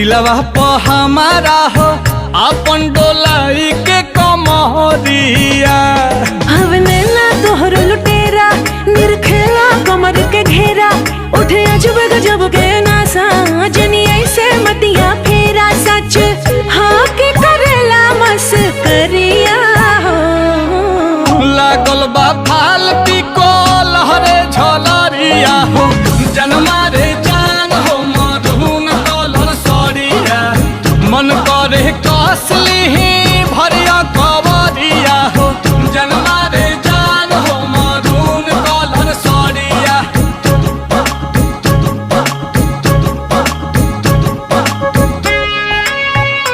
दिलवा प हमारा हो अपन डोलाई के कमरिया। हवने ना तोहर लुटेरा निरखेला कमर के घेरा उठे अजब गजब के नासा जनी ऐसे मतिया फेरा सच हाँ के करेला मस्करिया लागल बा फालती को लहरे झलरिया हो जनमा रे जान हो मधुन कलर सरिया मन करे कसली भरिया कवरिया हो जन्म